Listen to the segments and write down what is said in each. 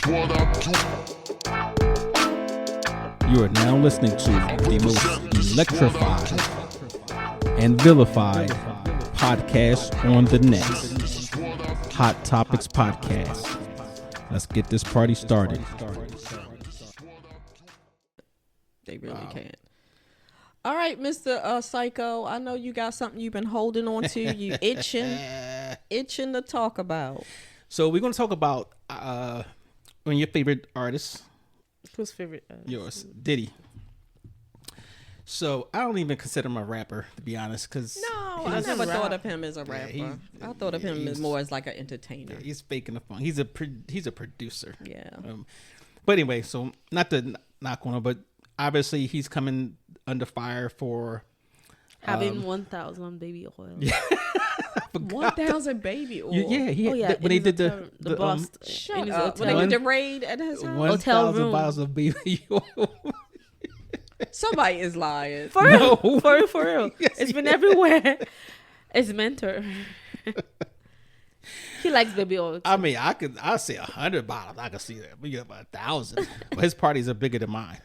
You are now listening to the most electrified and vilified podcast on the net, Hot Topix Podcast. Let's get this party started. They really can't. All right, Mr. Psycho, I know you got something you've been holding on to. You itching to talk about. So we're going to talk about one of your favorite artists. Who's favorite? Yours, Diddy. So I don't even consider him a rapper, to be honest, because I never thought of him as a rapper. Yeah, I thought of him as more as like an entertainer. Yeah, he's faking the fun. He's a producer. Yeah. But anyway, so not to knock on him, but obviously he's coming under fire for having 1,000 baby oil. Yeah. 1,000 baby oil. Yeah. When they did the bust. Shut up. When they did the raid at his house. 1,000 bottles of baby oil. Somebody is lying. For real. Yes, it's been everywhere. It's mentor. He likes baby oil too. I mean, I'll say 100 bottles. I can see that. We got 1,000. But his parties are bigger than mine.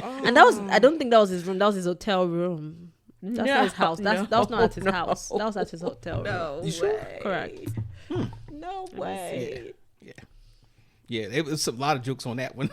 And I don't think that was his room. That was his hotel room. That's not his house. That was not at his house. That was at his hotel room. No way. Sure? Correct. No way. Yeah, there was a lot of jokes on that one.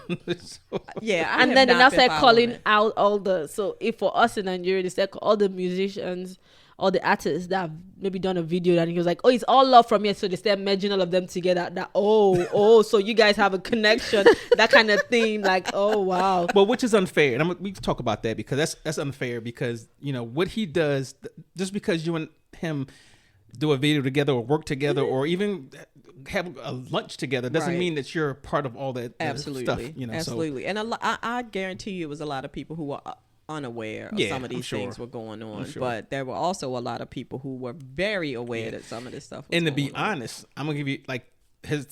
Yeah, and then they started calling out all the, so if for us in Nigeria, they said all the musicians, all the artists that have maybe done a video, and he was like, oh, it's all love from here. So they started merging all of them together. So you guys have a connection, that kind of thing. Like, oh, wow. Well, which is unfair. And we can talk about that because that's unfair because, you know, what he does, just because you and him do a video together or work together or even have a lunch together doesn't mean that you're part of all that stuff. You know, absolutely. And I guarantee you it was a lot of people who were unaware of some of these things were going on. But there were also a lot of people who were very aware that some of this stuff was and to going be on. honest, I'm going to give you like his,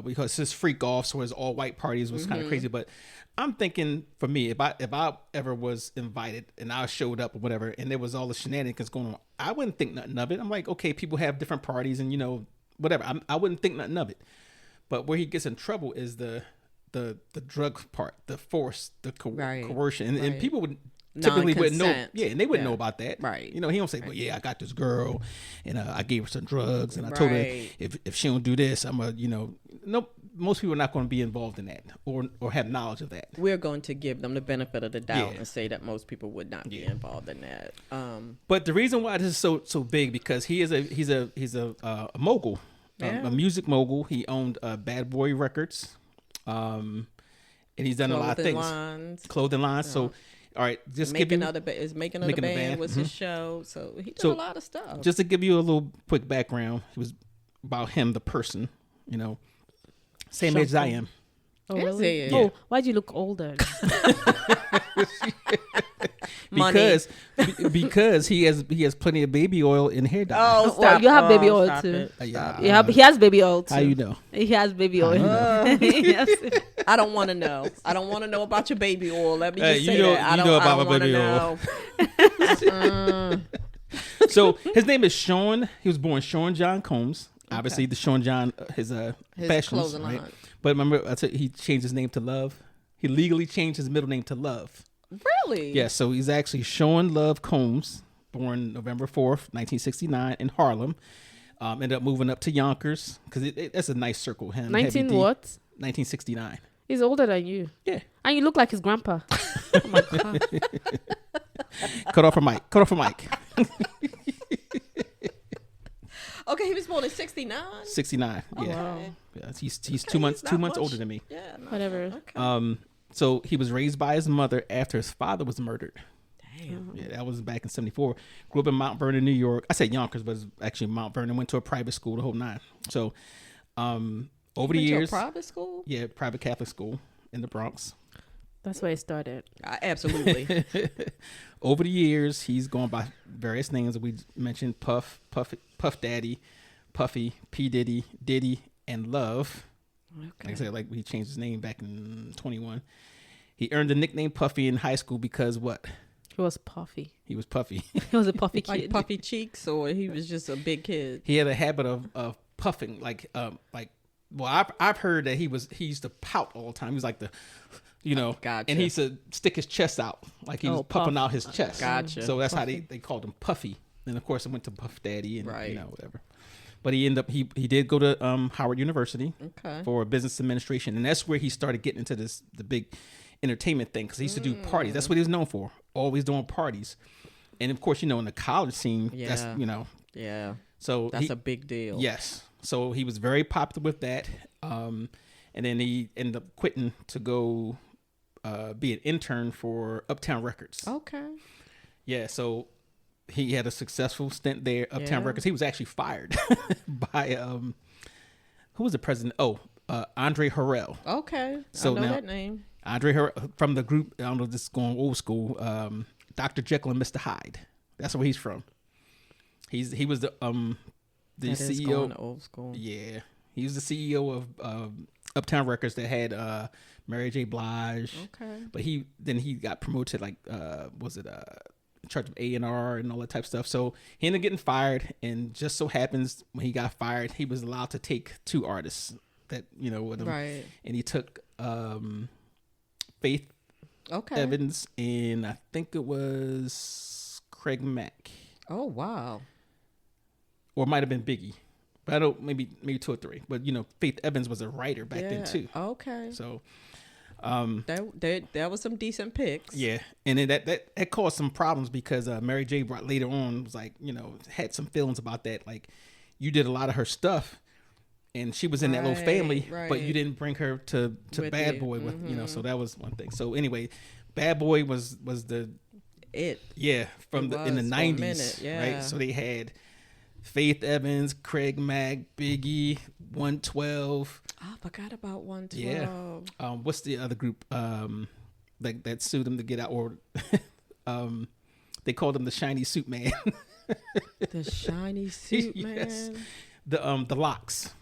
because his freak offs or his all white parties was kind of crazy. But I'm thinking for me, if I ever was invited and I showed up or whatever, and there was all the shenanigans going on, I wouldn't think nothing of it. I'm like, okay, people have different parties and, you know, whatever. I wouldn't think nothing of it. But where he gets in trouble is the drug part, the force, the coercion, and people would typically wouldn't know. Yeah, and they wouldn't know about that. Right. You know, he don't say, well, yeah, I got this girl and I gave her some drugs and I told her if she don't do this, I'm a, you know, nope. Most people are not going to be involved in that or have knowledge of that. We're going to give them the benefit of the doubt and say that most people would not be involved in that. But the reason why this is so big because he's a mogul, a music mogul. He owned Bad Boy Records, and he's done a lot of things. Clothing lines. So, all right, just making other band was his show. So he did a lot of stuff. Just to give you a little quick background, it was about him, the person, you know. Same age as I am. Oh, really? Yeah. Oh, why'd you look older? because he has plenty of baby oil in hair dye. Oh, stop. Well, you have baby oil too. He has baby oil too. How you know? He has baby oil. I don't want to know. I don't want to know about your baby oil. Let me just say that. I don't want to know. So his name is Sean. He was born Sean John Combs. Obviously, the Sean John, his fashions, right? But remember, he changed his name to Love. He legally changed his middle name to Love. Really? Yeah, so he's actually Sean Love Combs, born November 4th, 1969 in Harlem. Ended up moving up to Yonkers, because that's a nice circle. Him, 1969. He's older than you. Yeah. And you look like his grandpa. Oh, my God. Cut off a mic. Okay, he was born in 69. 69. Oh, yeah. Wow. Yeah. He's 2 months older than me. Yeah. Whatever. Okay. So he was raised by his mother after his father was murdered. Damn. Yeah, that was back in 74. Grew up in Mount Vernon, New York. I said Yonkers, but it's actually Mount Vernon. Went to a private school, the whole nine. So, over the years, to a private school. Yeah, private Catholic school in the Bronx. That's where it started. Absolutely. Over the years, he's gone by various names that we mentioned: Puff Daddy, Puffy, P Diddy, Diddy, and Love. Okay. Like I said, like he changed his name back in 21. He earned the nickname Puffy in high school because what? He was puffy. He was puffy. He was a puffy kid. Like puffy cheeks, or he was just a big kid. He had a habit of puffing, like well, I've heard that he used to pout all the time. He was like Gotcha. and he used to stick his chest out like he was puffing out his chest. Gotcha. So that's how they called him Puffy. And of course, it went to Puff Daddy and Right. whatever. But he he did go to Howard University Okay. for business administration, and that's where he started getting into the big entertainment thing because he used to do parties. That's what he was known for, always doing parties. And of course, in the college scene, that's Yeah. So That's a big deal. Yes. So he was very popular with that. And then he ended up quitting to go be an intern for Uptown Records. Okay. Yeah. So he had a successful stint there, Uptown Records. He was actually fired by who was the president? Andre Harrell. Okay. So I know now- that name. Andre Harrell from the group. I don't know. This is going old school. Dr. Jekyll and Mr. Hyde. That's where he's from. He was the That is CEO. going old school. Yeah, he was the CEO of Uptown Records that had Mary J. Blige. Okay. But he got promoted like in charge of A&R and all that type of stuff. So he ended up getting fired, and just so happens when he got fired, he was allowed to take two artists that with him, Right. and he took Faith Okay. Evans and I think it was Craig Mack, Oh wow. or it might have been Biggie. But I don't, maybe two or three. But Faith Evans was a writer back then too. Okay. So that was some decent picks. yeah, and then that caused some problems because Mary J. brought later on was like had some feelings about that. Like you did a lot of her stuff, and she was in that little family, but you didn't bring her to With Bad you. Boy with So that was one thing. So anyway, Bad Boy was the It. from It in the was for a 90s, minute, yeah. right? So they had Faith Evans, Craig Mack, Biggie, 112. I forgot about 112. Yeah. What's the other group that sued him to get out? Or they called him the Shiny Suit Man. The Shiny Suit Yes. Man. The Locks.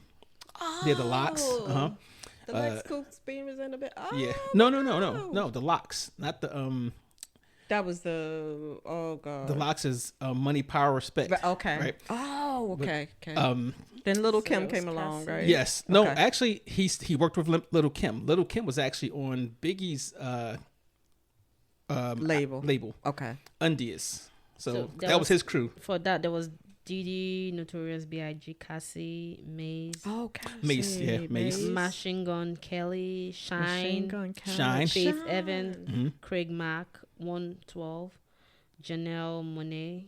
They're the Locks. Uh-huh. The Lex Cooks being was in a bit. Oh, Yeah. No. The Locks, not the That was the god. The Locks is Money, Power, Respect. Okay. Right. Oh, okay. Okay. Then Little Kim it was came along, Cassie. right? Yes. No, Okay. actually, he worked with Little Kim. Little Kim was actually on Biggie's Label. Okay. Undies. So there that was his crew. For that, there was Diddy, Notorious B.I.G., Cassie, Maze, Oh, Mace, yeah, Mace. Machine Gun Kelly, Machine Shine, Gun Kelly. Shine. Faith Evans, Mhm. Craig Mack, 112, Janelle Monáe,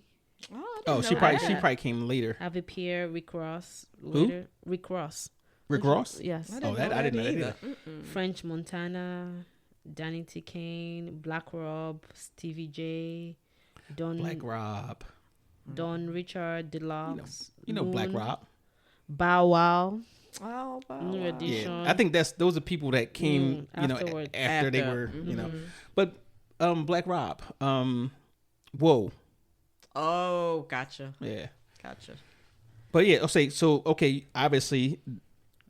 Oh, I didn't Oh, know she that. probably came later. Javi Pierre, Rick Ross, Who? later, Rick Ross, Rick Ross. yes, Oh, that I didn't know that either. French Montana, Danny T. Kane, Black Rob, Stevie J, Don Black Rob. Don Richard Deluxe, Black Moon, Rob. Bow Wow, Oh, wow. New Edition. Yeah, I think those are people that came, afterward. after they After. were, But Black Rob. Whoa. Oh, gotcha. Yeah. Gotcha. But yeah, okay, obviously,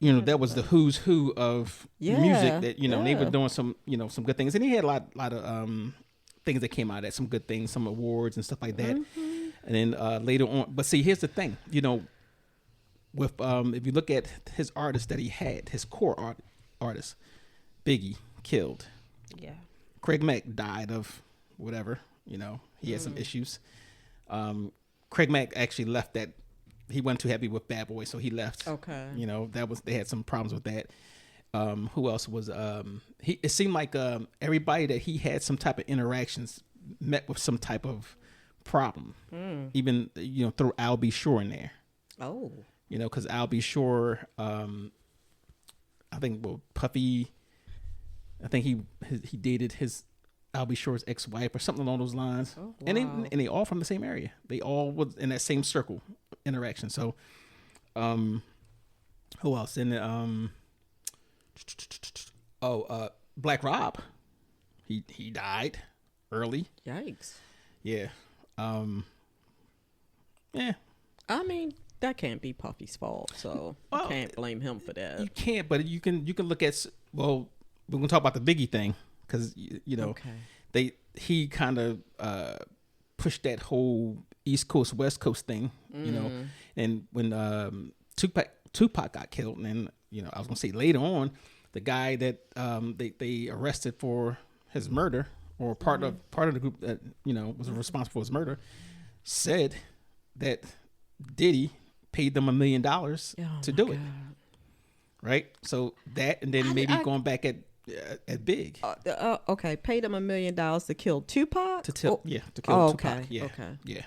that was the who's who of Yeah, music that, they were yeah. doing some good things. And he had a lot of things that came out of that, some good things, some awards and stuff like that. And then later on, but see, here's the thing, with if you look at his artists that he had, his core artists, Biggie killed. yeah, Craig Mack died of whatever, he had some issues. Craig Mack actually left that. He wasn't too happy with Bad Boy, so he left. Okay. They had some problems with that. Who else was it seemed like everybody that he had some type of interactions met with some type of problem. Even throw Al B. Shore in there. Oh. Because Al B. Shore, I think Puffy, I think he dated his Al B. Shore's ex-wife or something along those lines. Oh, wow. And they all from the same area. They all was in that same circle interaction. So, who else? And Black Rob, he died early. Yikes. Yeah. Yeah. I mean, that can't be Puffy's fault, so Well, you can't blame him for that. You can't, but you can look at. Well, we're gonna talk about the Biggie thing because Okay. he kind of pushed that whole East Coast West Coast thing, and when Tupac got killed, and then I was gonna say later on, the guy that they arrested for his murder, or part of the group that was responsible for his murder, said that Diddy paid them $1 million to do it. Right. So that, and then going back at Big. Okay, paid him $1 million to kill Tupac. To kill Tupac. Yeah. Okay. Yeah.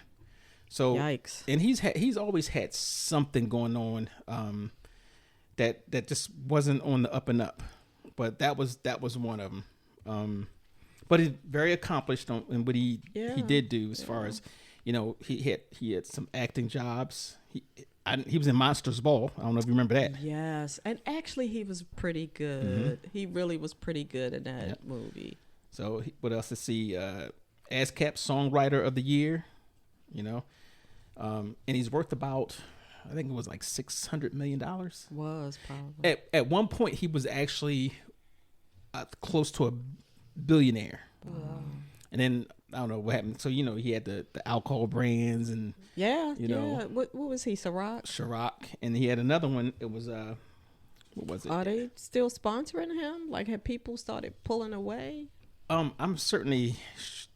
So yikes. And he's always had something going on that just wasn't on the up and up, but that was one of them. But he's very accomplished in what he did do as far as he had some acting jobs. He was in Monsters Ball. I don't know if you remember that. Yes, and actually he was pretty good. He really was pretty good in that movie. So what else to see? ASCAP Songwriter of the Year, and he's worth about, I think it was like $600 million. Was probably. At one point he was actually close to a billionaire. Wow. And then I don't know what happened. So he had the alcohol brands and What was he? Ciroc, and he had another one. It was what was it? Are they still sponsoring him? Like, have people started pulling away? I'm certainly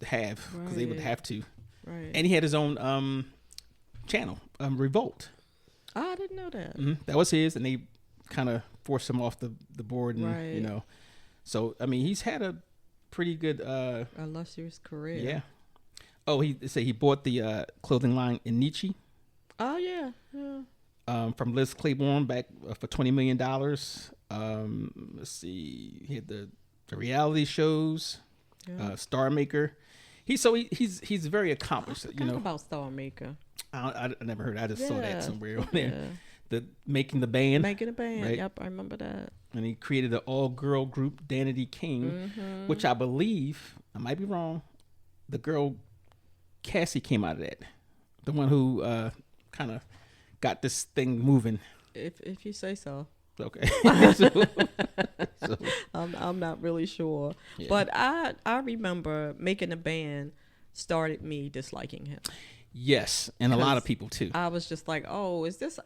have, because they would have to. Right. And he had his own channel, Revolt. Oh, I didn't know that. Mm-hmm. That was his, and they kind of forced him off the board, and So I mean, he's had a pretty good illustrious career. Yeah. Oh, he bought the clothing line Inichi. Oh yeah. From Liz Claiborne back for $20 million. Let's see, he had the reality shows, Star Maker. He's very accomplished. Talk about Star Maker. I never heard. I just saw that somewhere on there. The making the band. Right? Yep, I remember that. And he created an all-girl group, Danity King, which I believe, I might be wrong, the girl Cassie came out of that. The one who kind of got this thing moving. If you say so. Okay. so, I'm not really sure. Yeah. But I remember making a band started me disliking him. Yes, and a lot of people too. I was just like, oh, is this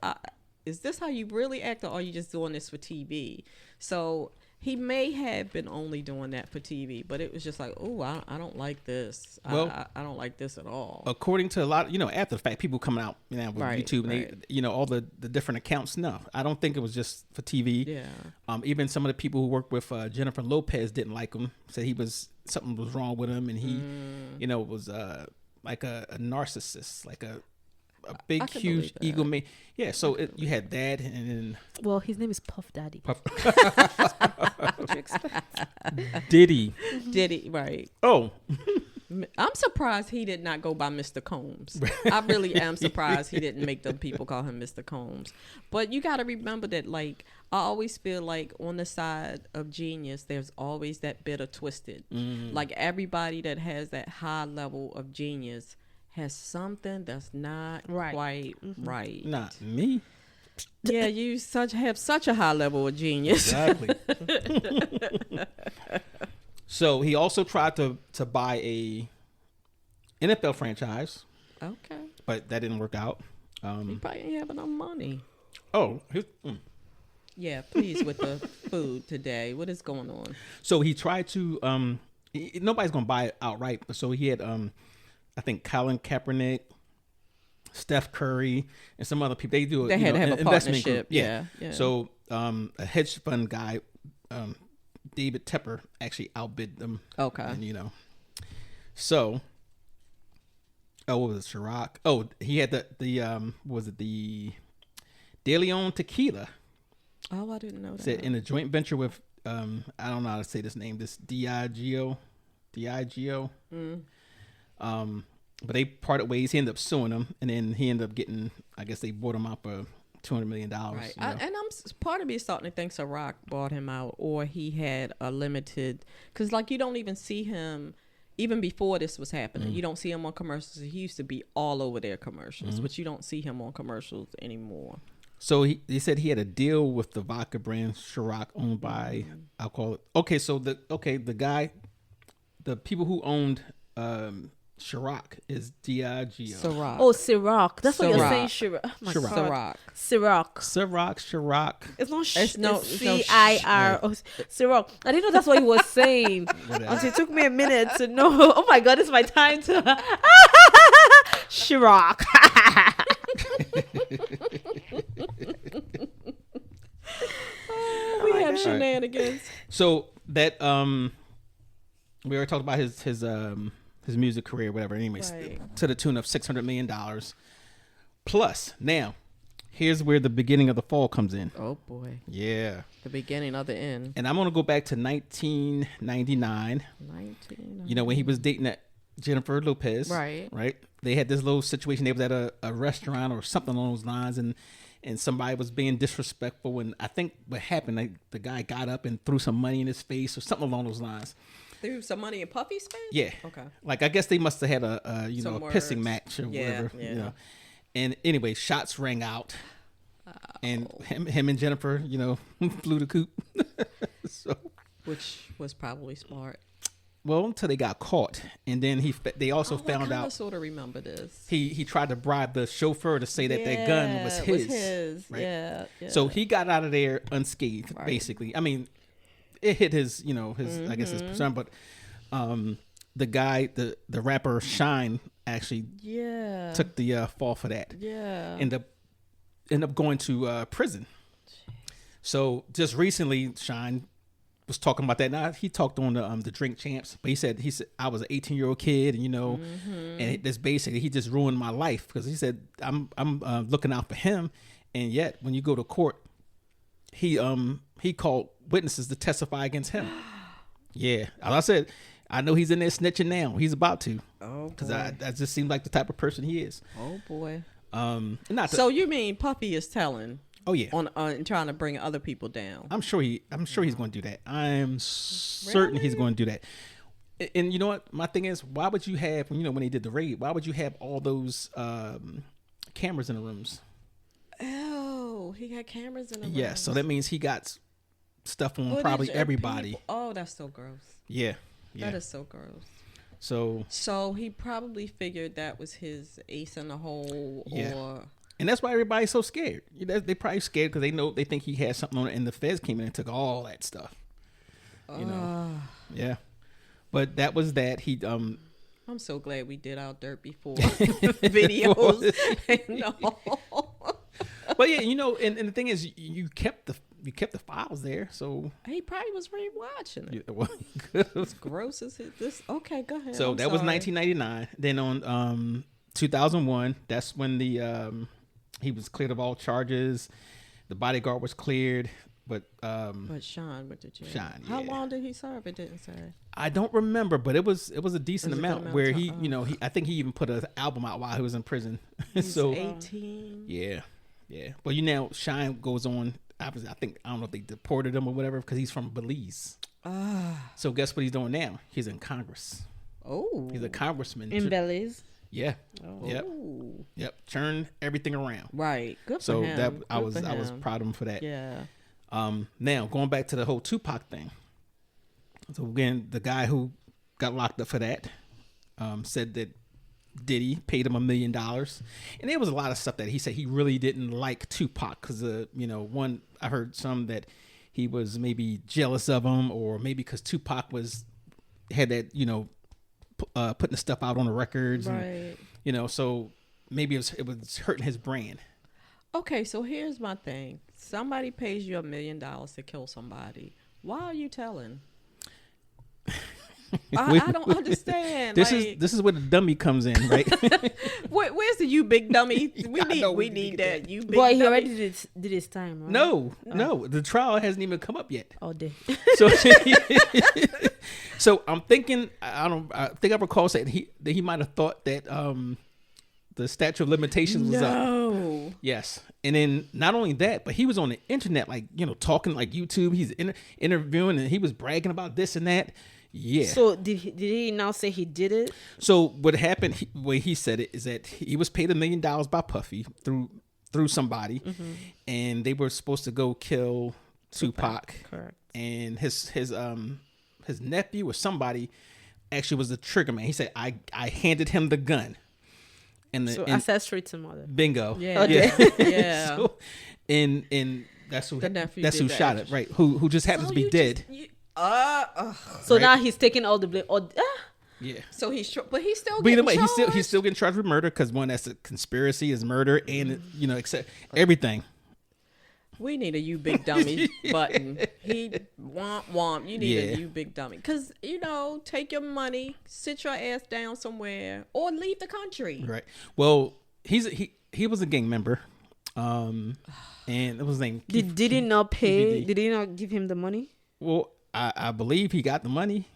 how you really act, or are you just doing this for TV? So he may have been only doing that for TV, but it was just like, oh, I don't like this. Well, I don't like this at all. According to a lot, after the fact, people coming out with YouTube, and they, all the different accounts. No, I don't think it was just for TV. Yeah. Even some of the people who work with Jennifer Lopez didn't like him. Said something was wrong with him, and he, was like a narcissist, like a big, huge ego man. Yeah, so you had that, and then... Well, his name is Puff Daddy. What you expect? Diddy, right. Oh. I'm surprised he did not go by Mr. Combs. I really am surprised he didn't make them people call him Mr. Combs. But you got to remember that, like, I always feel like on the side of genius, there's always that bit of twisted. Like, everybody that has that high level of genius has something that's not quite right. Not me. Yeah, you have such a high level of genius. Exactly. So he also tried to buy a NFL franchise. Okay. But that didn't work out. He probably didn't have enough money. Oh. Yeah, please, with the food today. What is going on? So he tried to, nobody's going to buy it outright. So he had, I think, Colin Kaepernick, Steph Curry, and some other people. They had to have a investment partnership. Group. Yeah. So a hedge fund guy, David Tepper, actually outbid them. Okay. And, so, what was it, Ciroc? Oh, he had the was it the De Leon Tequila? Oh, I didn't know that. Said in a joint venture with, I don't know how to say this name, this Diageo. But they parted ways. He ended up suing them, and then he ended up getting, I guess they bought him out for $200 million. Right. And part of me is starting to think Ciroc bought him out, or he had a limited, because like you don't even see him, even before this was happening, you don't see him on commercials. He used to be all over their commercials, but you don't see him on commercials anymore. So he said he had a deal with the vodka brand Ciroc, owned by alcohol. Okay, so the people who owned Ciroc is Digo. Ciroc. Oh, Ciroc. That's what you're saying. Ciroc. Ciroc. Oh my Ciroc. God. Ciroc. Ciroc. It's not It's no CIR. Ciroc. I didn't know that's what he was saying. Whatever. Until it took me a minute to know. Oh my God, it's my time to. Ciroc. We have shenanigans. So that we already talked about his music career, whatever. Anyways, Right. to the tune of $600 million. Plus, now here's where the beginning of the fall comes in. Oh boy. Yeah, The beginning of the end. and I'm gonna go back to 1999. 19. You know, when he was dating that Jennifer Lopez. Right. Right. They had this little situation. They was at a restaurant or something along those lines, and somebody was being disrespectful. And I think what happened, like, the guy got up and threw some money in his face or something along those lines. Threw some money in Puffy's face? Yeah. Okay. Like, I guess they must have had a Some a words. pissing match or Yeah, whatever. yeah. You know. And anyway, shots rang out, and him and Jennifer, flew the coop. So, Which was probably smart. well, until they got caught, and then they also found I out sort of remember this. he tried to bribe the chauffeur to say that that gun was his. Right? Yeah. So he got out of there unscathed, Right. basically. I mean, it hit his, I guess his persona, but the guy, the rapper Shine, actually Yeah. took the fall for that. Yeah. Ended up going to prison. So just recently, Shine was talking about that. Now he talked on the Drink Champs, but he said I was an 18-year-old kid, and and this basically he just ruined my life, because he said I'm looking out for him, and yet when you go to court, he called witnesses to testify against him. Yeah, as I said, I know he's in there snitching now. He's about to. Oh, because boy. that just seems like the type of person he is. Oh, boy. Not to, So you mean Puffy is telling oh yeah, on trying to bring other people down? I'm sure he's going to do that. I'm certain he's going to do that. And you know what? My thing is, why would you have, when they did the raid, why would you have all those cameras in the rooms? Oh, he got cameras in the room. Yes, so that means he got stuff on probably everybody. Oh, that's so gross. Yeah. That is so gross. So he probably figured that was his ace in the hole, Yeah. or and that's why everybody's so scared. They probably scared because they think he had something on it, and the feds came in and took all that stuff. Yeah. But that was that. He I'm so glad we did our dirt before videos. No. But yeah, and the thing is, you kept the files there, so He probably was rewatching it. well, As gross as this. Okay, go ahead. so I'm that was sorry. 1999. Then on 2001, that's when he was cleared of all charges. The bodyguard was cleared, but But Sean went to jail. Sean, How yeah. long did he serve? It didn't say. I don't remember, but it was a decent It was a good amount amount where of he, time. I think he even put an album out while he was in prison. He's So 18. yeah. Well, Shine goes on. I don't know if they deported him or whatever, because he's from Belize. So guess what he's doing now? He's in Congress. Oh. He's a congressman. In Belize. Yeah. Oh. Yep. Turn everything around. Right. Good for So him. that I Good was for him. proud of him for that. Yeah. Now going back to the whole Tupac thing. So again, the guy who got locked up for that said that Diddy paid him $1 million, and there was a lot of stuff that he said he really didn't like Tupac because one, I heard some that he was maybe jealous of him, or maybe because Tupac had that putting the stuff out on the records, Right. and so maybe it was hurting his brand. Okay, so here's my thing. Somebody pays you $1 million to kill somebody. Why are you telling? I don't understand. This is where the dummy comes in, right? Where's the you big dummy? We know, we need that. You big But he dummy. already did his time, right? No, the trial hasn't even come up yet. Oh, day. So, so I'm thinking. I think I recall saying that he might have thought that the statute of limitations was up. No. Yes, and then not only that, but he was on the internet, talking like YouTube. He's interviewing, and he was bragging about this and that. Yeah. So did he now say he did it? So what happened? The way he said it is that he was paid $1 million by Puffy through somebody, and they were supposed to go kill Tupac. Correct. And his nephew or somebody actually was the trigger man. He said, I handed him the gun. So accessory to mother. Bingo. Yeah. Yeah. Yeah. So, and that's who shot it, right? Who just happens to be dead. So right? now he's taking all the blame. Yeah. So he's still getting he's still getting charged with murder because one, that's a conspiracy, is murder, and except everything. We need a you big dummy button. He womp. You need a you big dummy. Because, take your money, sit your ass down somewhere, or leave the country. Right. Well, he was a gang member. And it was named Did he not pay? Did he not give him the money? Well, I believe he got the money,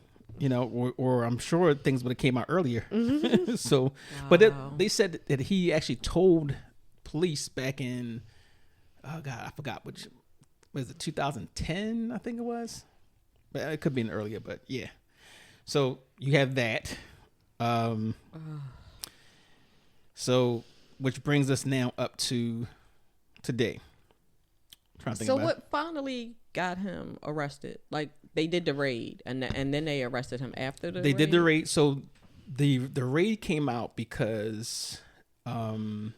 or I'm sure things would have came out earlier. Mm-hmm. So, wow. But they said that he actually told police back in, oh God, I forgot which, was it 2010? I think it was. But it could be earlier, but yeah. So you have that. So, which brings us now up to today. So what finally got him arrested? Like, they did the raid, and then they arrested him after the raid? They did the raid. So the raid came out because one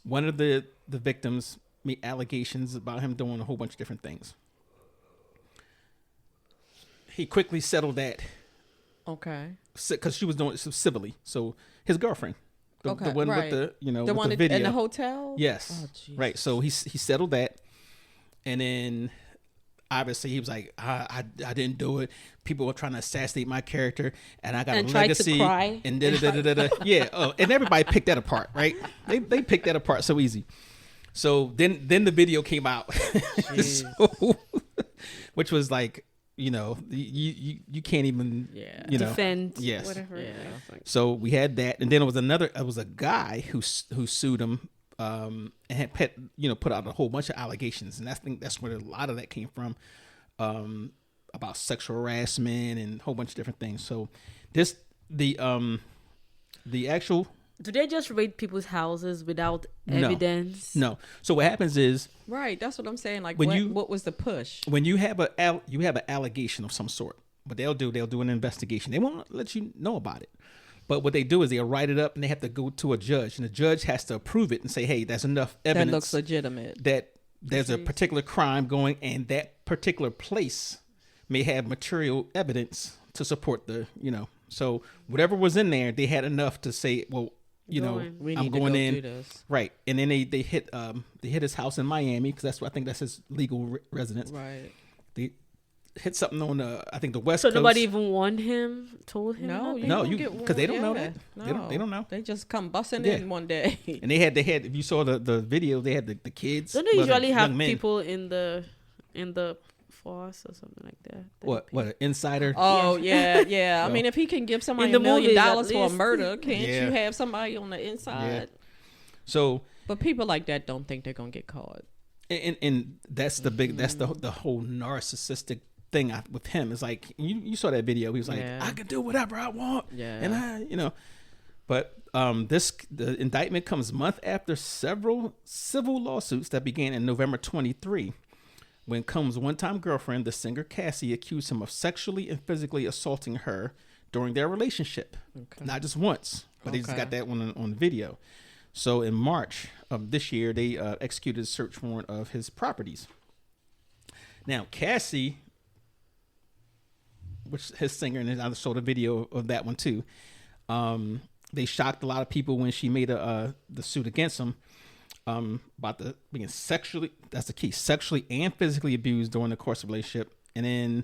of the victims made allegations about him doing a whole bunch of different things. He quickly settled that. Okay. Because she was doing it civilly. So his girlfriend. The one right. with the, the with one the video. in the hotel? Yes. Oh, Jesus. Right. So he settled that. And then obviously he was like, I didn't do it. People were trying to assassinate my character, and I got a legacy. To cry. And yeah. Oh, and everybody picked that apart, right? They picked that apart so easy. So then the video came out, so, which was like, you can't even defend whatever. Yeah. So we had that, and then it was a guy who sued him. And had put out a whole bunch of allegations, and I think that's where a lot of that came from, about sexual harassment and a whole bunch of different things. So the actual. Do they just raid people's houses without evidence? No. So what happens is, right. That's what I'm saying. Like, what was the push? When you have an allegation of some sort, what they'll do an investigation. They won't let you know about it. But what they do is they'll write it up, and they have to go to a judge, and the judge has to approve it and say, hey, that's enough evidence. That looks legitimate. That there's a particular crime going, and that particular place may have material evidence to support So whatever was in there, they had enough to say, well, I'm going in. Do this. Right. And then they hit his house in Miami, because I think that's his legal residence. Right. They hit something on I think the West Coast. So nobody even told him? No, because they don't know that. No. They don't know. They just come busting in one day. And they had if you saw the video, they had the kids. Don't they usually have people in the force or something like that? What an insider? Oh yeah. I mean, if he can give somebody $1 million for a murder, can't you have somebody on the inside? Yeah. So, but people like that don't think they're gonna get caught. And that's that's the whole narcissistic thing with him. Is like you saw that video. He was like, I can do whatever I want. Yeah. And but the indictment comes month after several civil lawsuits that began in November 23, when Combs' one-time girlfriend, the singer Cassie, accused him of sexually and physically assaulting her during their relationship. Okay. Not just once, but they just got that one on video. So in March of this year, they executed a search warrant of his properties. Now, Cassie, which his singer, and I saw the video of that one too. They shocked a lot of people when she made the suit against him about being sexually, that's the key, sexually and physically abused during the course of the relationship. And then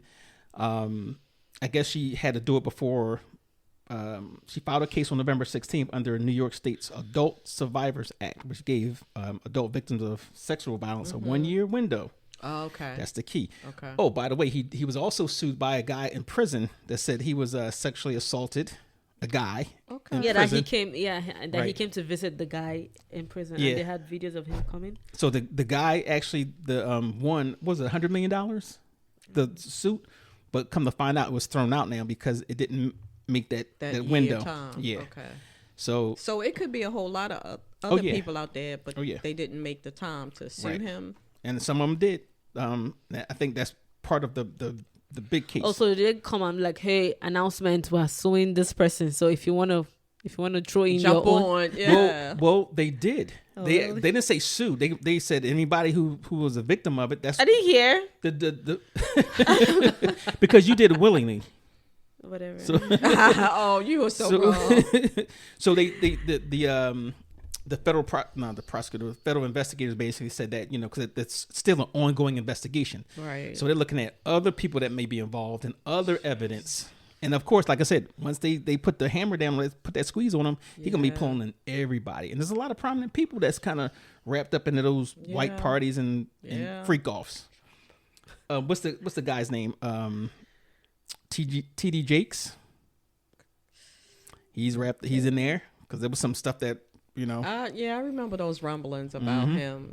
I guess she had to do it before. She filed a case on November 16th under New York State's Adult Survivors Act, which gave adult victims of sexual violence a 1-year window. Oh, okay. That's the key. Okay. Oh, by the way, he was also sued by a guy in prison that said he was sexually assaulted. A guy. Okay. Yeah, that he came. Yeah, that he came to visit the guy in prison, and they had videos of him coming. So the guy actually won, was it $100 million, the suit, but come to find out it was thrown out now because it didn't make that window. Time. Yeah. Okay. So it could be a whole lot of other people out there, but they didn't make the time to sue him. And some of them did. I think that's part of the the big case. Also, they come and like, hey, announcement, we're suing this person. So if you wanna throw in Jump your own, on, yeah. Well, they did. Oh, they really? they didn't say sue. They said anybody who was a victim of it. That's I didn't hear. the because you did it willingly. Whatever. So Oh, you were so wrong. so the federal the federal investigators basically said that, you know, because it's still an ongoing investigation. Right. So they're looking at other people that may be involved and other evidence. And of course, like I said, once they put the hammer down, let's put that squeeze on him, he's gonna be pulling in everybody. And there's a lot of prominent people that's kind of wrapped up into those white parties and freak offs. What's the guy's name? TD Jakes. He's in there because there was some stuff that, you know. Yeah, I remember those rumblings about him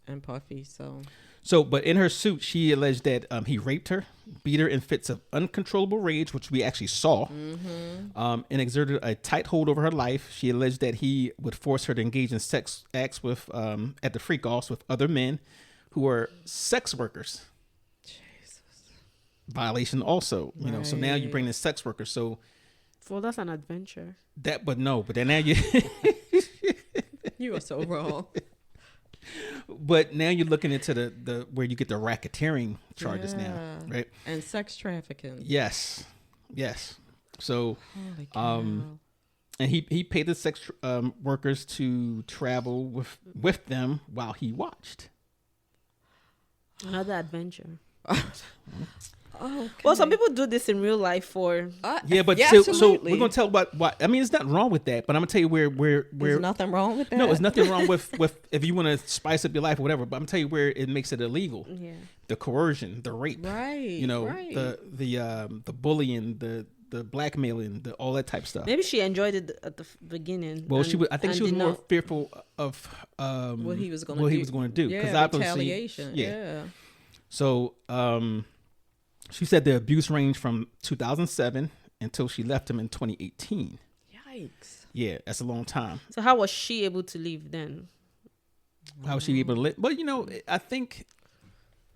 and Puffy. So, but in her suit, she alleged that he raped her, beat her in fits of uncontrollable rage, which we actually saw, and exerted a tight hold over her life. She alleged that he would force her to engage in sex acts with at the freak offs with other men who were sex workers. Jesus. Violation also, you know. So now you bring in sex workers. So, well, that's an adventure. but then now you. You are so wrong. But now you're looking into the where you get the racketeering charges now, right? And sex trafficking. Yes. So, Holy cow. and he paid the sex workers to travel with them while he watched. Another adventure. Okay. Well, some people do this in real life for. Yeah, but so we're gonna tell about what I mean. There's nothing wrong with that, but I'm gonna tell you where There's nothing wrong with that. No, there's nothing wrong with if you want to spice up your life or whatever. But I'm gonna tell you where it makes it illegal. Yeah. The coercion, the rape, Right. You know, right. the bullying, the blackmailing, all that type stuff. Maybe she enjoyed it at the beginning. Well, I think she was more fearful of what he was going to do. Yeah, retaliation. Yeah. So, she said the abuse ranged from 2007 until she left him in 2018. Yikes. Yeah, that's a long time. So how was she able to leave then? How was she able to live? But you know, I think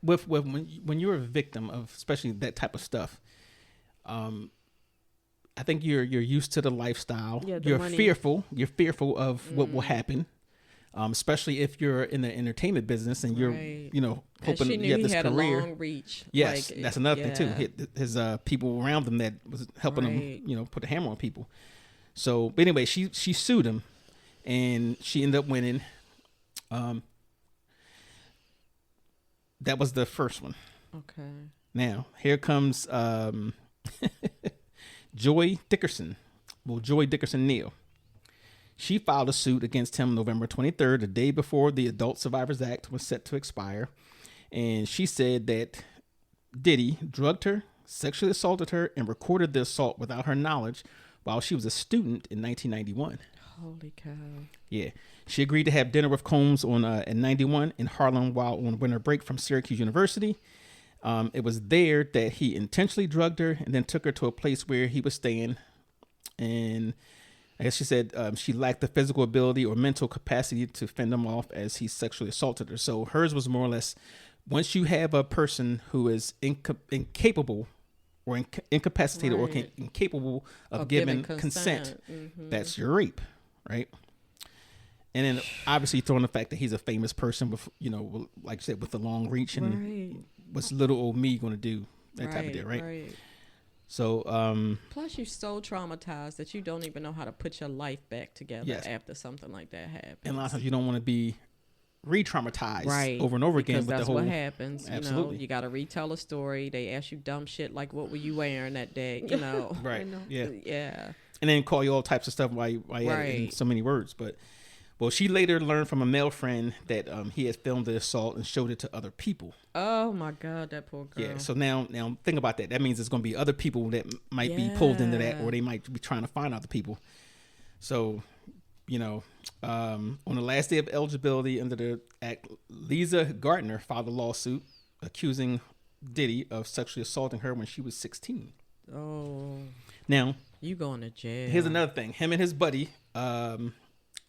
with when you're a victim of especially that type of stuff, I think you're used to the lifestyle. Yeah, you're money. fearful. You're fearful of what will happen. Especially if you're in the entertainment business and you're, you know, hoping you have this had career. A long reach. Yes, that's another thing too. His people around him that was helping him, you know, put a hammer on people. So, but anyway, she sued him, and she ended up winning. That was the first one. Okay. Now here comes Joy Dickerson. Well, Joy Dickerson Neal. She filed a suit against him November 23rd, the day before the Adult Survivors Act was set to expire. And she said that Diddy drugged her, sexually assaulted her, and recorded the assault without her knowledge while she was a student in 1991. Holy cow. Yeah. She agreed to have dinner with Combs in 91 in Harlem while on winter break from Syracuse University. It was there that he intentionally drugged her and then took her to a place where he was staying. And I guess she said she lacked the physical ability or mental capacity to fend him off as he sexually assaulted her. So hers was more or less, once you have a person who is incapable or incapacitated or incapable of giving consent, that's your rape, right? And then obviously throwing the fact that he's a famous person with, you know, like I said, with the long reach and what's little old me going to do, that type of deal, right? So, plus you're so traumatized that you don't even know how to put your life back together after something like that happens. And a lot of times you don't want to be re-traumatized over and over again. Because with that's the whole, what happens. Absolutely. You know, you got to retell a story. They ask you dumb shit like, "What were you wearing that day?" You know, right? Yeah, yeah. And then call you all types of stuff while you had it in so many words, but. Well, she later learned from a male friend that he had filmed the assault and showed it to other people. Oh my God, that poor girl. Yeah. So now think about that. That means there's going to be other people that might be pulled into that, or they might be trying to find other people. So, you know, on the last day of eligibility under the act, Lisa Gardner filed a lawsuit accusing Diddy of sexually assaulting her when she was 16. Oh. Now, you going to jail? Here's another thing. Him and his buddy.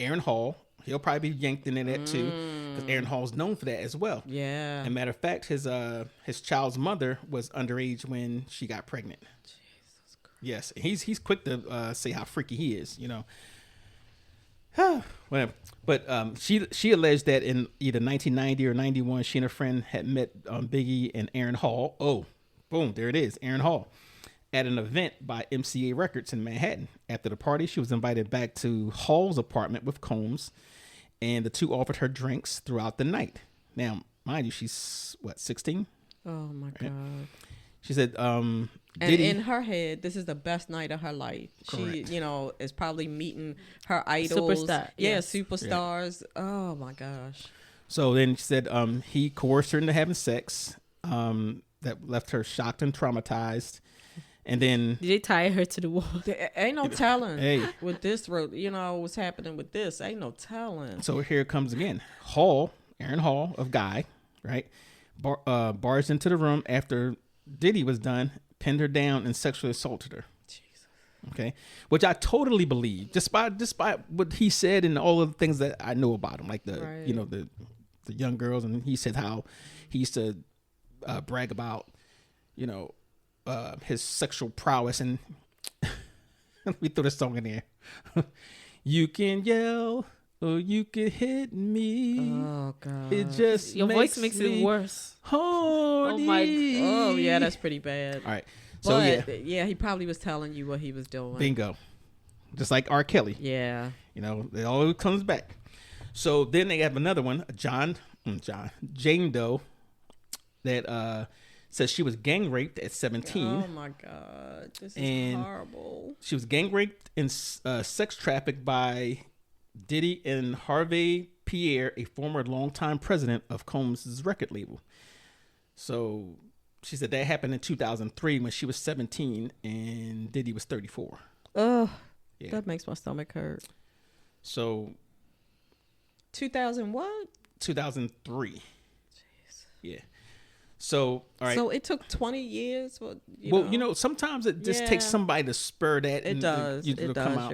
Aaron Hall, He'll probably be yanked into that too, because Aaron Hall's known for that as well. Yeah. And matter of fact, his child's mother was underage when she got pregnant. Jesus Christ. Yes, he's quick to say how freaky he is, you know. Whatever. But she alleged that in either 1990 or 91, she and a friend had met Biggie and Aaron Hall. Oh, boom, there it is, Aaron Hall, at an event by MCA Records in Manhattan. After the party, she was invited back to Hall's apartment with Combs, and the two offered her drinks throughout the night. Now, mind you, she's, 16? Oh, my God. She said, and Diddy, in her head, this is the best night of her life. Correct. She, is probably meeting her idols. Superstar. Yeah, Yes. superstars. Yeah. Oh, my gosh. So then she said he coerced her into having sex that left her shocked and traumatized. And then Did they tie her to the wall? There ain't no telling Hey. with this road. What's happening with this. Ain't no telling. So here it comes again. Aaron Hall of Guy, right, barged into the room after Diddy was done, pinned her down, and sexually assaulted her. Jesus. Okay, which I totally believe, despite what he said and all of the things that I know about him, like the Right. the young girls, and he said how he used to brag about his sexual prowess, and we throw this song in there. You can yell or you can hit me. Oh God. It just Your voice makes it worse. Horny. Oh my. Oh yeah, that's pretty bad. All right. So But, he probably was telling you what he was doing. bingo. Just like R. Kelly. Yeah. It all comes back. So then they have another one, Jane Doe, that says she was gang raped at 17. Oh my God, this is horrible. She was gang raped and sex trafficked by Diddy and Harvey Pierre, a former longtime president of Combs' record label. So she said that happened in 2003 when she was 17 and Diddy was 34. Ugh, Yeah. that makes my stomach hurt. So 2000 what? 2003. Jeez. Yeah. So, all right. So it took 20 years for sometimes it just takes somebody to spur that. It does. It It does. Come does. out.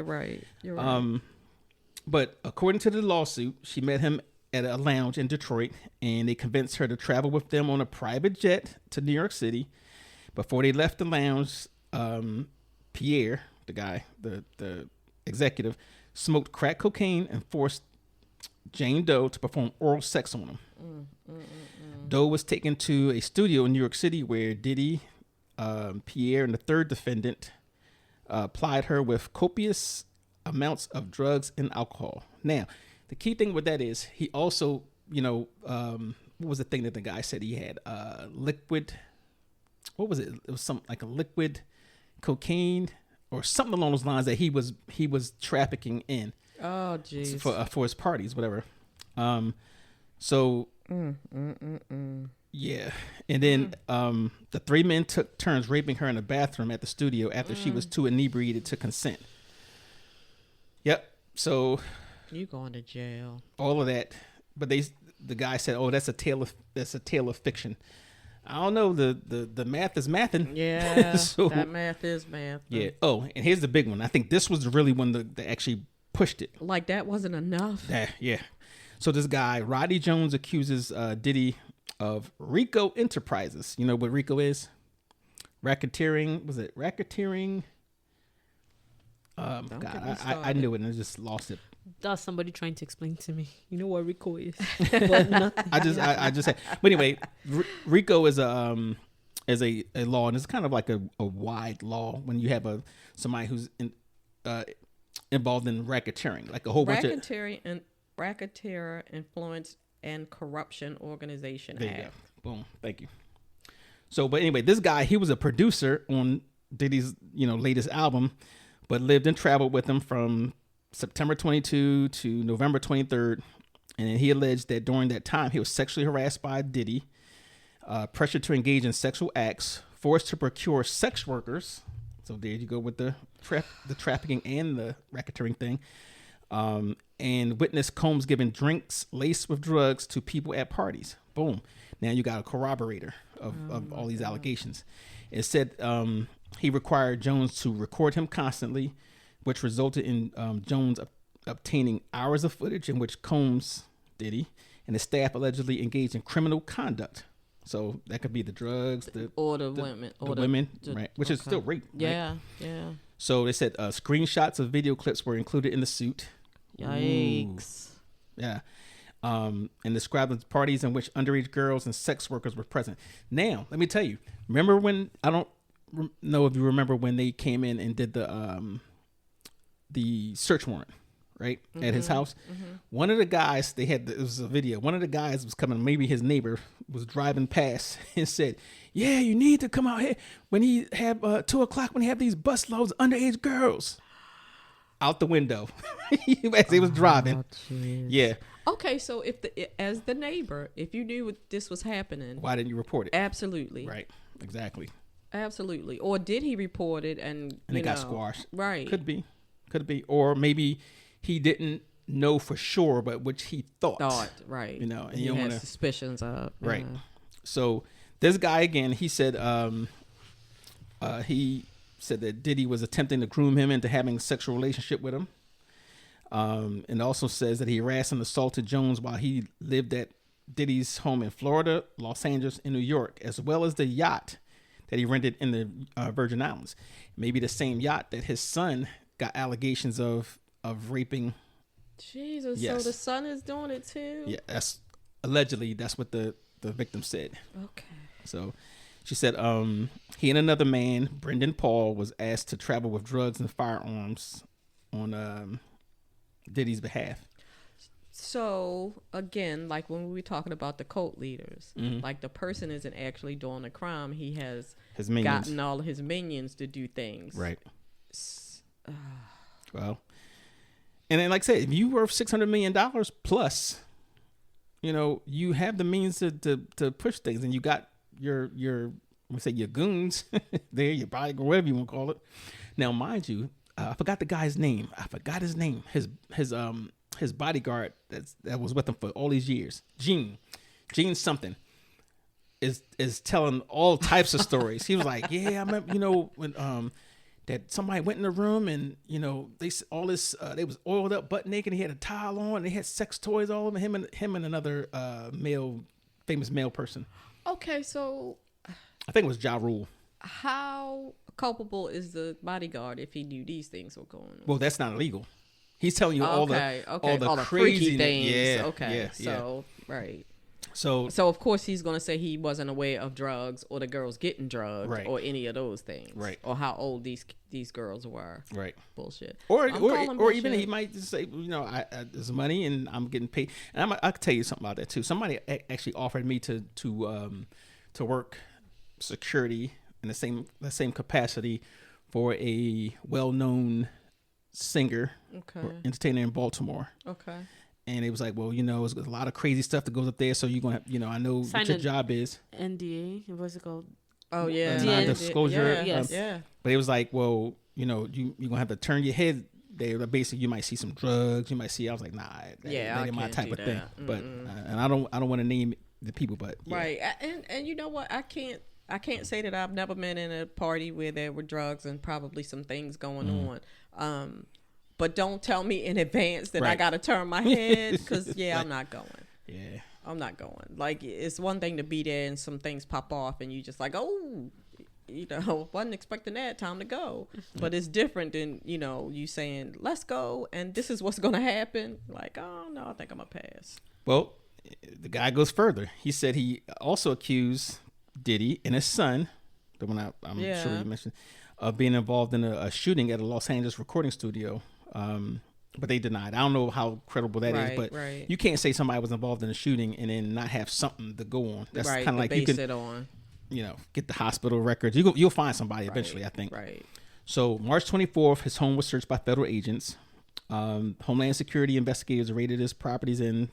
You're right. But according to the lawsuit, she met him at a lounge in Detroit, and they convinced her to travel with them on a private jet to New York City. Before they left the lounge, Pierre, the guy, the executive, smoked crack cocaine and forced Jane Doe to perform oral sex on him. Doe was taken to a studio in New York City where Diddy, Pierre, and the third defendant plied her with copious amounts of drugs and alcohol. Now, the key thing with that is he also, what was the thing that the guy said he had? Liquid. What was it? It was something like a liquid cocaine or something along those lines that he was trafficking in. Oh jeez. For his parties, whatever. So yeah, and then the three men took turns raping her in the bathroom at the studio after she was too inebriated to consent. Yep. So You going to jail? all of that, but the guy said, "Oh, that's a tale of fiction." I don't know. The math is mathing. Yeah. So, that math is math. yeah. Oh, and here's the big one. I think this was really one that actually pushed it. Like that wasn't enough. Yeah. So this guy, Roddy Jones, accuses Diddy of RICO Enterprises. You know what RICO is? Racketeering. Was it racketeering? Don't God, get me I started. knew it and I just lost it. That's somebody trying to explain to me. You know what Rico is, but nothing. I just had. But anyway, RICO is a law, and it's kind of like a wide law when you have somebody who's involved in racketeering, like a whole bunch of Racketeer Influence and Corruption Organization There you Act. go. Boom. Thank you. So, but anyway, this guy, he was a producer on Diddy's, latest album, but lived and traveled with him from September 22 to November 23rd. And he alleged that during that time, he was sexually harassed by Diddy, pressured to engage in sexual acts, forced to procure sex workers. So there you go with the trafficking and the racketeering thing. And witnessed Combs giving drinks laced with drugs to people at parties. Boom. Now you got a corroborator of all these allegations. It said he required Jones to record him constantly, which resulted in Jones obtaining hours of footage in which Combs, Diddy, and his staff allegedly engaged in criminal conduct. So that could be the drugs, the women, right? Which is still rape. Yeah, right? yeah. So they said screenshots of video clips were included in the suit. Yikes. Ooh. Yeah. And describing parties in which underage girls and sex workers were present. Now, let me tell you. Remember when I don't know if you remember when they came in and did the search warrant, right, at his house. One of the guys it was a video. One of the guys was coming. Maybe his neighbor was driving past and said, "Yeah, you need to come out here when he have 2:00 when he have these bus loads of underage girls." Out the window as he was driving. Yeah. Okay, so as the neighbor, if you knew this was happening, why didn't you report it? Absolutely. Right. Exactly. Absolutely. Or did he report it and it got squashed? Right. Could be. Or maybe he didn't know for sure, but which he thought. Right. You know, and he you don't had want suspicions of. Right. So this guy again, he said he said that Diddy was attempting to groom him into having a sexual relationship with him. And also says that he harassed and assaulted Jones while he lived at Diddy's home in Florida, Los Angeles, and New York, as well as the yacht that he rented in the Virgin Islands. Maybe the same yacht that his son got allegations of raping. Jesus, yes. So the son is doing it too? Yeah, that's what the victim said. Okay. So she said he and another man, Brendan Paul, was asked to travel with drugs and firearms on Diddy's behalf. So again, like when we were talking about the cult leaders, like the person isn't actually doing a crime. He has his minions. gotten all of his minions to do things. Right. Well, and then like I said, if you worth $600 million plus, you know, you have the means to push things, and you got your goons there, your body, whatever you want to call it. Now, mind you, I forgot the guy's name. His bodyguard that was with him for all these years, Gene something, is telling all types of stories. He was like, yeah, I remember, you know, when that somebody went in the room and, you know, they was oiled up, butt naked, and he had a towel on, and they had sex toys all over him and another famous male person. Okay, so I think it was Ja Rule. How culpable is the bodyguard if he knew these things were going on? Well, that's not illegal. He's telling you all the freaky crazy things. Yeah. Okay. Yeah, so right. So of course he's going to say he wasn't aware of drugs or the girls getting drugged right. or any of those things. Right. Or how old these girls were. Right. Bullshit. Or bullshit. even he might just say, you know, there's money and I'm getting paid. And I could tell you something about that too. Somebody actually offered me to work security in the same capacity for a well-known singer or entertainer in Baltimore. Okay. And it was like, well, you know, there's a lot of crazy stuff that goes up there, so you're gonna have, you know, I know what your job is. NDA, what's it called? Oh yeah, non-disclosure. Yes. Yeah. But it was like, well, you know, you're gonna have to turn your head there. Basically, you might see some drugs. You might see. I was like, nah, that ain't my type of thing. But and I don't want to name the people, but yeah. Right. And you know what? I can't say that I've never been in a party where there were drugs and probably some things going on. But don't tell me in advance that I got to turn my head because, I'm not going. Yeah. I'm not going. Like, it's one thing to be there and some things pop off and you just like, oh, you know, wasn't expecting that, time to go. But it's different than, you know, you saying, let's go and this is what's going to happen. Like, oh, no, I think I'm going to pass. Well, the guy goes further. He said he also accused Diddy and his son, the one I'm sure you mentioned, of being involved in a shooting at a Los Angeles recording studio. But they denied. I don't know how credible that is, but you can't say somebody was involved in a shooting and then not have something to go on. That's kind of like you can, you know, get the hospital records. You'll find somebody eventually, I think. Right. So March 24th, his home was searched by federal agents. Homeland Security investigators raided his properties in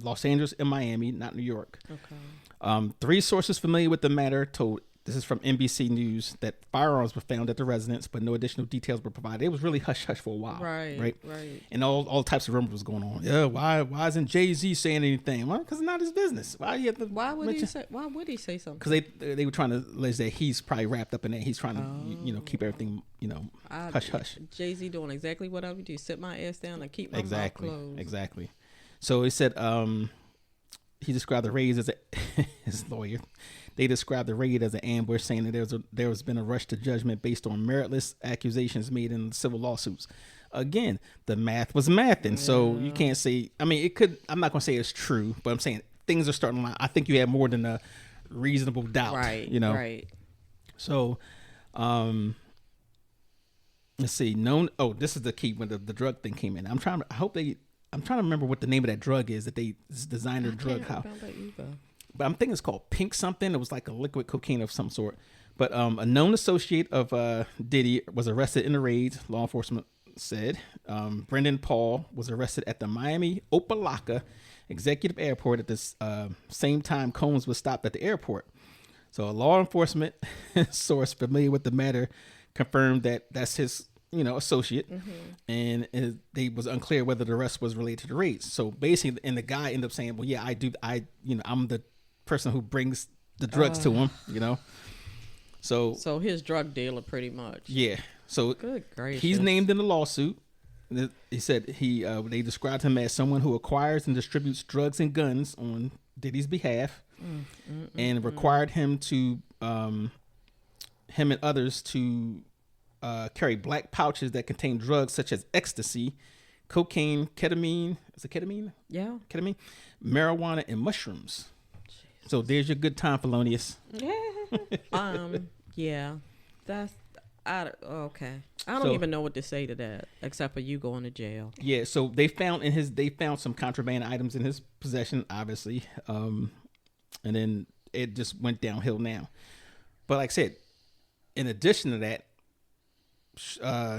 Los Angeles and Miami, not New York. Okay. 3 sources familiar with the matter told this is from NBC News, that firearms were found at the residence, but no additional details were provided. It was really hush hush for a while, right? And all types of rumors was going on. Yeah, why isn't Jay-Z saying anything? Well, because it's not his business. Why would he say something? Because they were trying to allege that he's probably wrapped up in that. He's trying to keep everything hush hush. Jay-Z doing exactly what I would do: sit my ass down and keep my mouth closed. Exactly. So he said he described the raid as his lawyer. They described the raid as an ambush, saying that there has been a rush to judgment based on meritless accusations made in civil lawsuits. Again, the math was mathing, so you can't say. I mean, it could. I'm not going to say it's true, but I'm saying things are starting to line. I think you have more than a reasonable doubt, right? Right. So, let's see. This is the key when the drug thing came in. I'm trying to remember what the name of that drug is that they designed their drug. But I'm thinking it's called Pink something. It was like a liquid cocaine of some sort. But a known associate of Diddy was arrested in the raid, law enforcement said. Brendan Paul was arrested at the Miami Opa-locka Executive Airport at the same time Combs was stopped at the airport. So a law enforcement source familiar with the matter confirmed that that's his associate, and they was unclear whether the arrest was related to the raid. So basically, and the guy ended up saying, well, yeah, I'm the person who brings the drugs to him, So his drug dealer, pretty much. Yeah. So good gracious. He's named in the lawsuit. He said they described him as someone who acquires and distributes drugs and guns on Diddy's behalf, and required him and others to carry black pouches that contain drugs such as ecstasy, cocaine, ketamine. Is it ketamine? Yeah. Ketamine, marijuana, and mushrooms. Jesus. So there's your good time, Felonious. Yeah. Okay. I don't even know what to say to that, except for you going to jail. Yeah. So they found some contraband items in his possession, obviously, and then it just went downhill now. But like I said, in addition to that,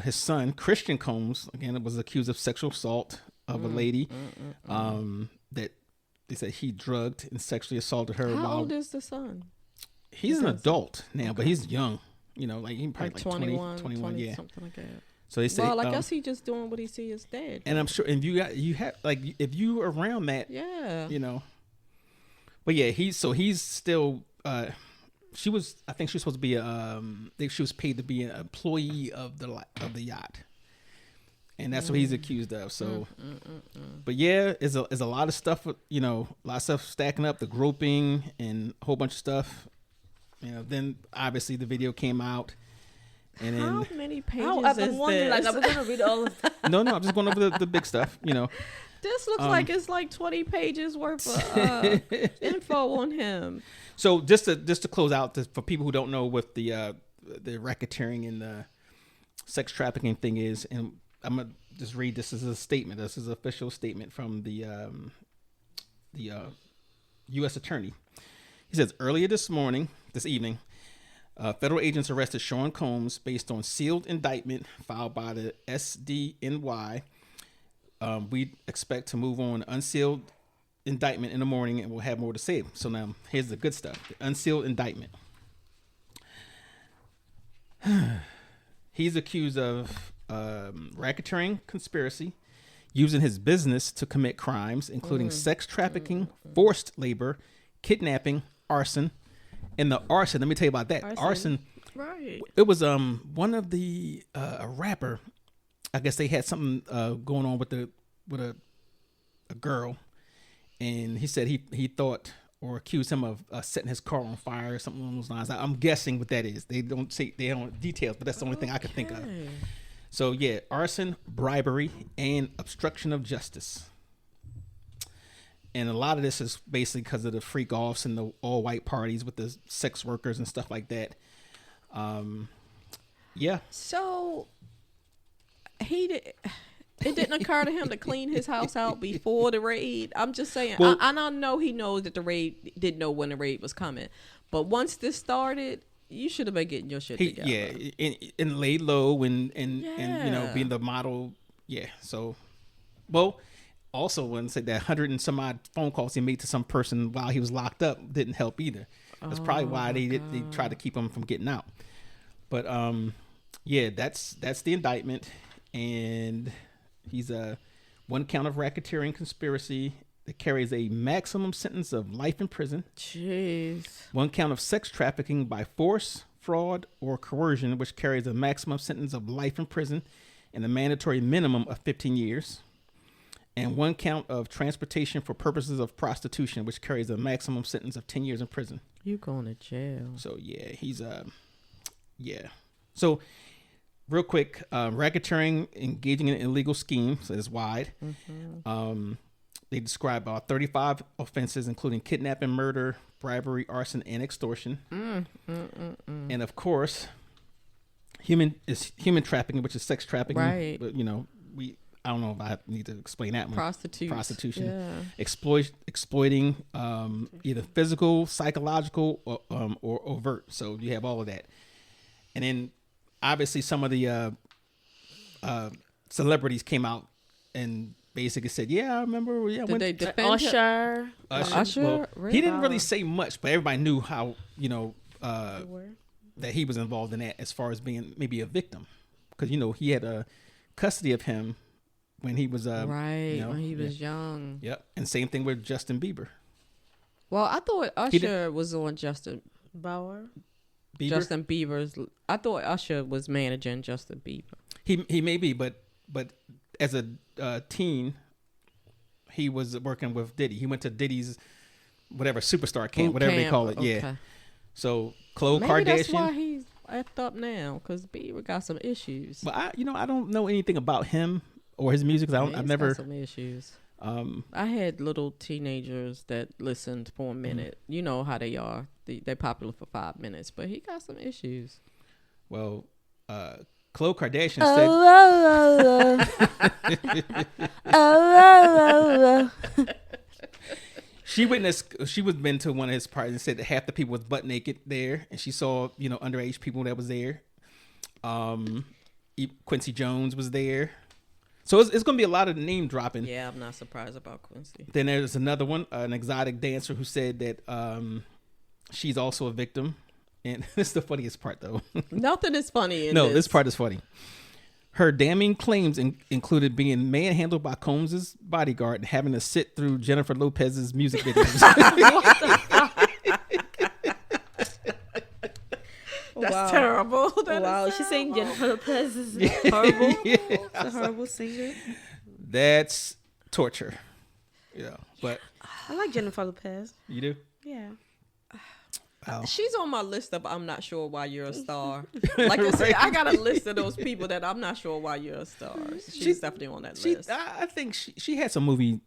his son Christian Combs again was accused of sexual assault of a lady that they said he drugged and sexually assaulted her. How old is the son? He's an adult now, but he's young. Like he probably like 21, yeah, something like that. So they say, well, I guess he just doing what he see his dad. And I'm sure, and you have like if you were around that, yeah, But yeah, he's still. I think she was supposed to be she was paid to be an employee of the yacht, and that's what he's accused of. So, but yeah, it's a lot of stuff. A lot of stuff stacking up, the groping and a whole bunch of stuff. Then obviously the video came out, and then how many pages I've is been wondering, this? like, I'm gonna read all of that. No, I'm just going over the big stuff. This looks like it's like 20 pages worth of info on him. So just to close out, for people who don't know what the racketeering and the sex trafficking thing is, and I'm gonna just read this as a statement. This is an official statement from the U.S. Attorney. He says earlier this evening, federal agents arrested Sean Combs based on sealed indictment filed by the SDNY. We expect to move on unsealed indictment in the morning, and we'll have more to say. So now here's the good stuff. The unsealed indictment. He's accused of racketeering conspiracy, using his business to commit crimes, including sex trafficking, forced labor, kidnapping, arson. And the arson, let me tell you about that. Arson. Right. It was one of the a rapper. I guess they had something going on with a girl, and he said he thought or accused him of setting his car on fire or something along those lines. I'm guessing what that is. They don't details, but that's the only thing I could think of. So yeah, arson, bribery, and obstruction of justice. And a lot of this is basically because of the freak offs and the all white parties with the sex workers and stuff like that. Yeah. So it didn't occur to him to clean his house out before the raid. I'm just saying. Well, I know he knows that the raid didn't know when the raid was coming, but once this started, you should have been getting your shit together. Yeah, and lay low and being the model. Yeah. So, well, also want to say that 100 and some odd phone calls he made to some person while he was locked up didn't help either. That's probably why they tried to keep him from getting out. But yeah, that's the indictment, and he's a 1 count of racketeering conspiracy that carries a maximum sentence of life in prison. Jeez. 1 count of sex trafficking by force, fraud, or coercion, which carries a maximum sentence of life in prison and a mandatory minimum of 15 years. And 1 count of transportation for purposes of prostitution, which carries a maximum sentence of 10 years in prison. You going to jail. So yeah, he's yeah. So real quick, racketeering, engaging in an illegal scheme, so it's wide. They describe 35 offenses, including kidnapping, murder, bribery, arson, and extortion. And of course, human trafficking, which is sex trafficking. Right. But, I don't know if I need to explain that one. Prostitution. Yeah. Exploiting either physical, psychological, or overt. So you have all of that. And then obviously some of the celebrities came out and basically said, yeah, I remember. Yeah, Did they defend Usher? Usher? Well, Really? he didn't really say much, but everybody knew how, that he was involved in that as far as being maybe a victim. Because, he had custody of him when he was when he was young. Yep. And same thing with Justin Bieber. Well, I thought Usher was on Justin Bieber's. I thought Usher was managing Justin Bieber. He may be, but as a teen, he was working with Diddy. He went to Diddy's whatever superstar camp, whatever they call it. Okay. Yeah. So Khloe Kardashian. That's why he's effed up now, because Bieber got some issues. But I don't know anything about him or his music. I've never got some issues. I had little teenagers that listened for a minute. You know how they are. They're popular for 5 minutes, but he got some issues. Well, Khloe Kardashian said she was been to one of his parties and said that half the people was butt naked there, and she saw underage people that was there. Quincy Jones was there. So it's going to be a lot of name dropping. Yeah, I'm not surprised about Quincy. Then there's another one, an exotic dancer who said that she's also a victim. And this is the funniest part, though. Nothing is funny in No, this part is funny. Her damning claims included being manhandled by Combs' bodyguard and having to sit through Jennifer Lopez's music videos. That's terrible. Wow, she's saying Jennifer Lopez is horrible. Yes. A horrible singer. That's torture. But I like Jennifer Lopez. You do? Yeah. Wow. She's on my list of I'm not sure why you're a star. Like I said, I got a list of those people that I'm not sure why you're a star. She's definitely on that list. I think she had some movie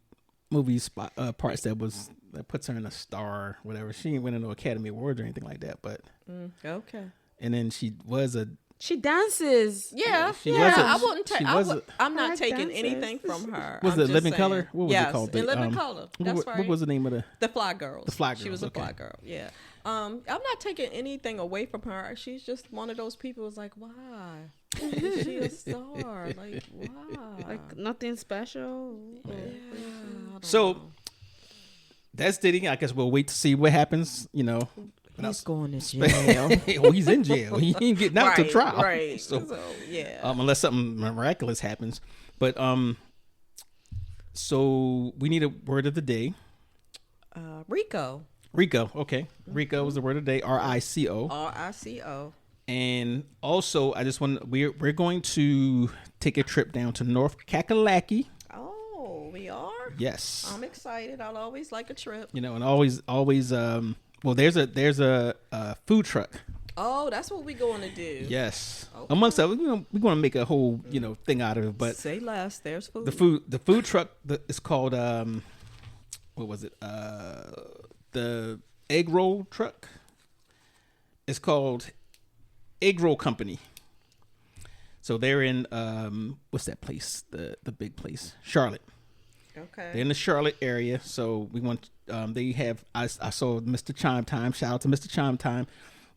parts that puts her in a star or whatever. She ain't winning no Academy Awards or anything like that. But okay. And then she dances. Yeah. I wouldn't take. I'm not taking anything from her. Was it Living Color? What was it called? In Living Color. That's right. What was the name of the Fly Girls? The Fly Girls. She was a Fly Girl. Yeah. I'm not taking anything away from her. She's just one of those people who's like, why? Is she a star? Like, why? Like nothing special. Yeah. So that's Diddy. I guess we'll wait to see what happens. He's going to jail. Well, he's in jail. He ain't getting out to trial. Right. So yeah. Unless something miraculous happens. But so we need a word of the day. Rico. Okay. Rico is the word of the day. RICO. RICO. And also, I just want we're going to take a trip down to North Kakalaki. Oh, we are? Yes. I'm excited. I'll always like a trip. And always well, there's a food truck. Oh, that's what we're going to do. Yes. Okay. Amongst others, we're going to make a whole, thing out of it, but say less, there's food. The food truck is called what was it? The egg roll truck. It's called Egg Roll Company. So they're in what's that place? The big place, Charlotte. Okay. They're in the Charlotte area. So we want. They have. I saw Mr. Chime Time. Shout out to Mr. Chime Time.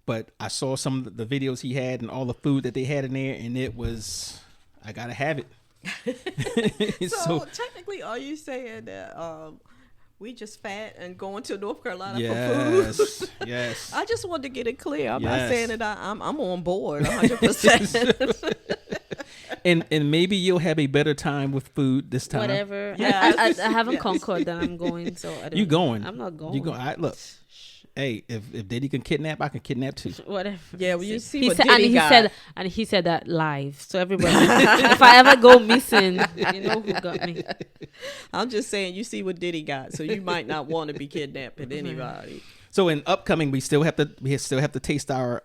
But I saw some of the videos he had and all the food that they had in there, and it was. I gotta have it. So technically, are you saying that we just fat and going to North Carolina for food? Yes. I just wanted to get it clear. I'm Yes. not saying that I'm on board 100%. And maybe you'll have a better time with food this time. Whatever. Yes. I haven't Yes. conquered that I'm going, so I don't. You going? I'm not going. You go. Look. Hey, if Diddy can kidnap, I can kidnap too. Whatever. Yeah, well, you see He what said, Diddy got. and he said that live. So everybody, if I ever go missing, you know who got me. I'm just saying, you see what Diddy got, so you might not want to be kidnapping anybody. So in upcoming, we still have to taste our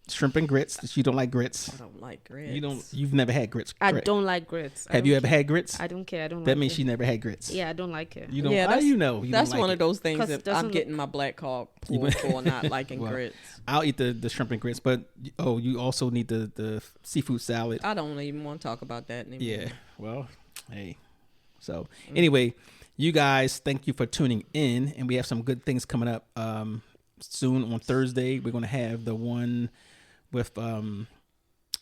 shrimp and grits. You don't like grits. I don't like grits. You've never had grits. I correct? don't like grits. Have you ever had grits? I don't care. I don't. That like means it. she never had grits. Yeah, I don't like it. You don't. Yeah, How that's- do you know? You That's don't like one it? of those things 'Cause that it doesn't I'm getting my black card You pulled would- for not liking Well, grits. I'll eat the shrimp and grits, but you also need the seafood salad. I don't even want to talk about that anymore. Yeah. Well, hey. So anyway, you guys, thank you for tuning in, and we have some good things coming up. Soon on Thursday, we're gonna have the one with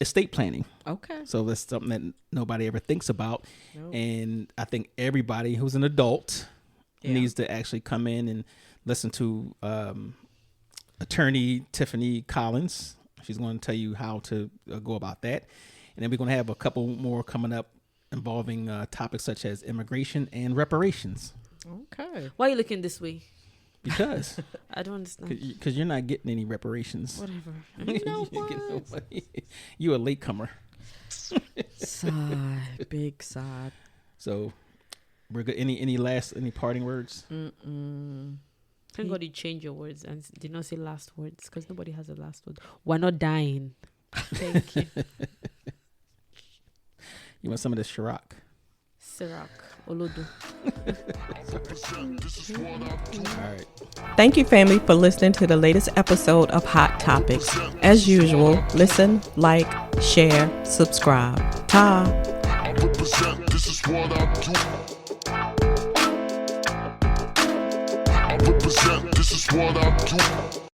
estate planning. Okay. So that's something that nobody ever thinks about, Nope. and I think everybody who's an adult Yeah. needs to actually come in and listen to attorney Tiffany Collins. She's going to tell you how to go about that, and then we're going to have a couple more coming up involving topics such as immigration and reparations. Okay. Why are you looking this way? Because I don't understand. you're not getting any reparations. Whatever. You know You're getting no what? money. You a latecomer. Sigh. Big sigh. So we're good. Any parting words? Thank God you change your words and did not say last words because nobody has a last word. We're not dying. Thank you. You want some of this Ciroc? Sirak. Olodo. All right. Thank you, family, for listening to the latest episode of Hot Topics. As usual, listen, like, share, subscribe. Ta. I represent, this is what I do. I represent, this is what I do.